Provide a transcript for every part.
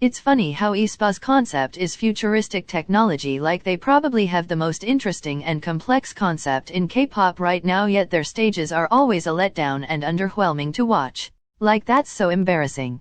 It's funny how aespa's concept is futuristic technology, like they probably have the most interesting and complex concept in K-pop right now, yet their stages are always a letdown and underwhelming to watch. Like, that's so embarrassing.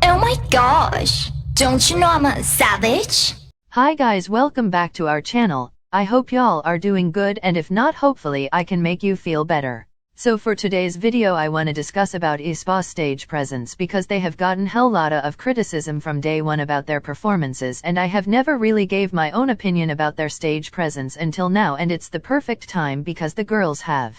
Oh my gosh, don't you know I'm a savage? Hi guys, welcome back to our channel. I hope y'all are doing good, and if not, hopefully I can make you feel better. So for today's video I want to discuss about aespa's stage presence, because they have gotten hell lotta of criticism from day one about their performances, and I have never really gave my own opinion about their stage presence until now, and it's the perfect time because the girls have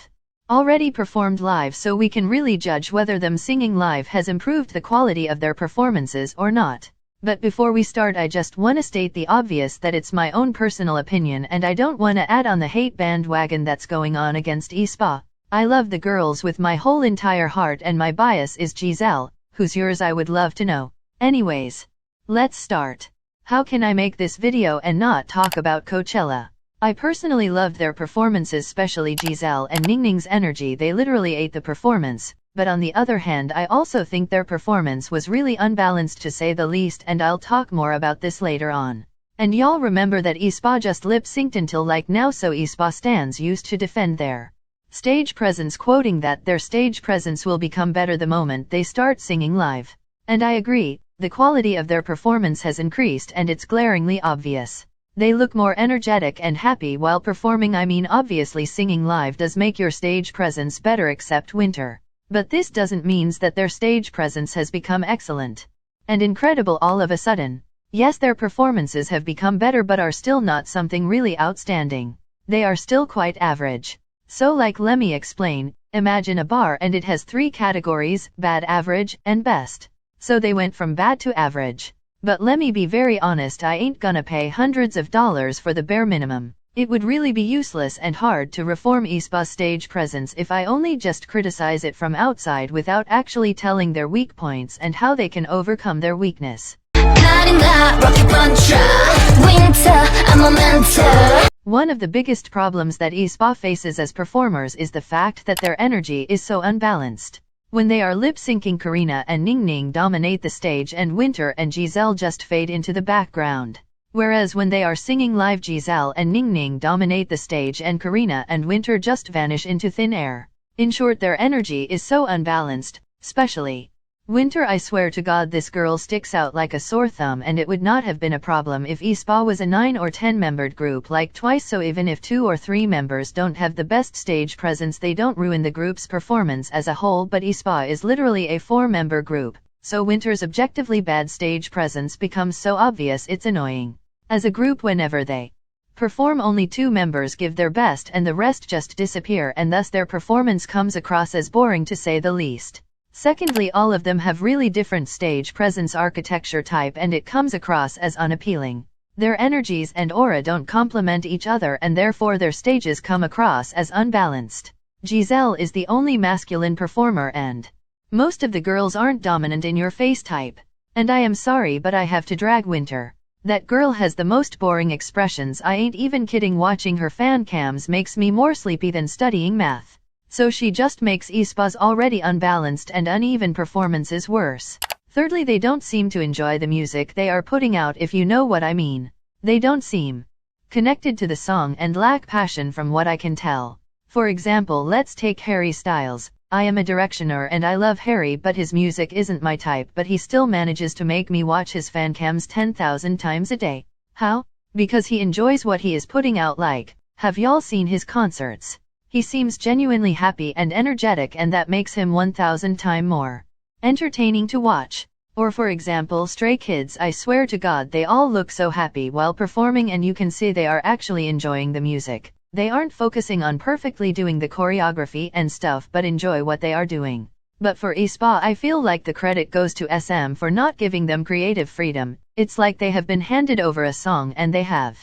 already performed live, so we can really judge whether them singing live has improved the quality of their performances or not. But before we start, I just want to state the obvious, that it's my own personal opinion and I don't want to add on the hate bandwagon that's going on against aespa. I love the girls with my whole entire heart, and my bias is Giselle. Who's yours? I would love to know. Anyways, let's start. How can I make this video and not talk about Coachella? I personally loved their performances, especially Giselle and Ningning's energy. They literally ate the performance. But on the other hand, I also think their performance was really unbalanced, to say the least, and I'll talk more about this later on. And y'all remember that aespa just lip-synced until like now, so aespa stans used to defend their stage presence, quoting that their stage presence will become better the moment they start singing live. And I agree, the quality of their performance has increased and it's glaringly obvious. They look more energetic and happy while performing. I mean, obviously singing live does make your stage presence better, except winter. But this doesn't mean that their stage presence has become excellent and incredible all of a sudden. Yes, their performances have become better but are still not something really outstanding. They are still quite average. So like, let me explain. Imagine a bar and it has 3 categories: bad, average, and best. So they went from bad to average. But let me be very honest, I ain't gonna pay hundreds of dollars for the bare minimum. It would really be useless and hard to reform aespa's stage presence if I only just criticize it from outside without actually telling their weak points and how they can overcome their weakness. One of the biggest problems that aespa faces as performers is the fact that their energy is so unbalanced. When they are lip-syncing, Karina and Ningning dominate the stage and Winter and Giselle just fade into the background. Whereas when they are singing live, Giselle and Ningning dominate the stage and Karina and Winter just vanish into thin air. In short, their energy is so unbalanced, especially Winter. I swear to God, this girl sticks out like a sore thumb, and it would not have been a problem if aespa was a 9 or 10 membered group like Twice. So even if 2 or 3 members don't have the best stage presence, they don't ruin the group's performance as a whole. But aespa is literally a 4-member group, so Winter's objectively bad stage presence becomes so obvious it's annoying. As a group, whenever they perform, only 2 members give their best and the rest just disappear, and thus their performance comes across as boring, to say the least. Secondly, all of them have really different stage presence architecture type, and it comes across as unappealing. Their energies and aura don't complement each other, and therefore their stages come across as unbalanced. Giselle is the only masculine performer, and most of the girls aren't dominant in your face type. And I am sorry, but I have to drag Winter. That girl has the most boring expressions. I ain't even kidding. Watching her fan cams makes me more sleepy than studying math. So she just makes aespa's already unbalanced and uneven performances worse. Thirdly, they don't seem to enjoy the music they are putting out, if you know what I mean. They don't seem connected to the song and lack passion from what I can tell. For example, let's take Harry Styles. I am a Directioner and I love Harry, but his music isn't my type, but he still manages to make me watch his fan cams 10,000 times a day. How? Because he enjoys what he is putting out. Like, have y'all seen his concerts? He seems genuinely happy and energetic, and that makes him 1,000 times more entertaining to watch. Or for example, Stray Kids. I swear to God, they all look so happy while performing, and you can see they are actually enjoying the music. They aren't focusing on perfectly doing the choreography and stuff, but enjoy what they are doing. But for aespa, I feel like the credit goes to SM for not giving them creative freedom. It's like they have been handed over a song and they have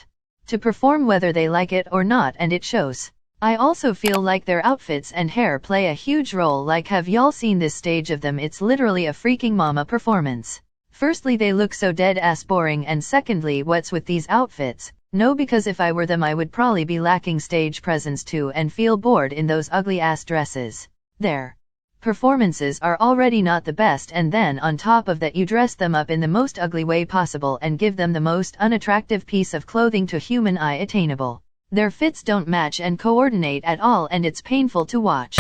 to perform whether they like it or not, and it shows. I also feel like their outfits and hair play a huge role. Like, have y'all seen this stage of them? It's literally a freaking mama performance. Firstly, they look so dead ass boring, and secondly, what's with these outfits? No, because if I were them I would probably be lacking stage presence too and feel bored in those ugly ass dresses. Their performances are already not the best, and then on top of that you dress them up in the most ugly way possible and give them the most unattractive piece of clothing to human eye attainable. Their fits don't match and coordinate at all, and it's painful to watch.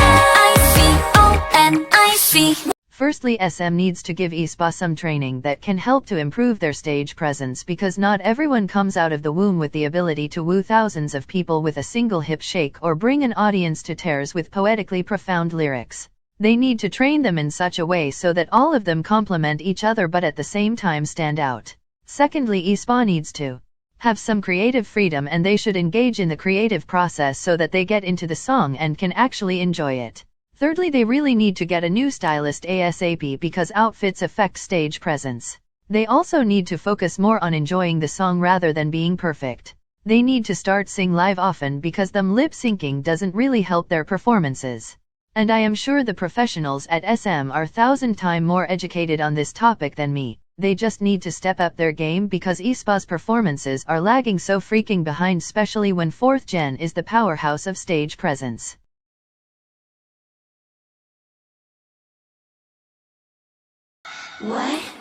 Firstly, SM needs to give aespa some training that can help to improve their stage presence, because not everyone comes out of the womb with the ability to woo thousands of people with a single hip shake or bring an audience to tears with poetically profound lyrics. They need to train them in such a way so that all of them complement each other but at the same time stand out. Secondly, aespa needs to have some creative freedom, and they should engage in the creative process so that they get into the song and can actually enjoy it. Thirdly, they really need to get a new stylist ASAP, because outfits affect stage presence. They also need to focus more on enjoying the song rather than being perfect. They need to start sing live often, because them lip syncing doesn't really help their performances. And I am sure the professionals at SM are 1,000 times more educated on this topic than me. They just need to step up their game, because aespa's performances are lagging so freaking behind, especially when 4th Gen is the powerhouse of stage presence. What?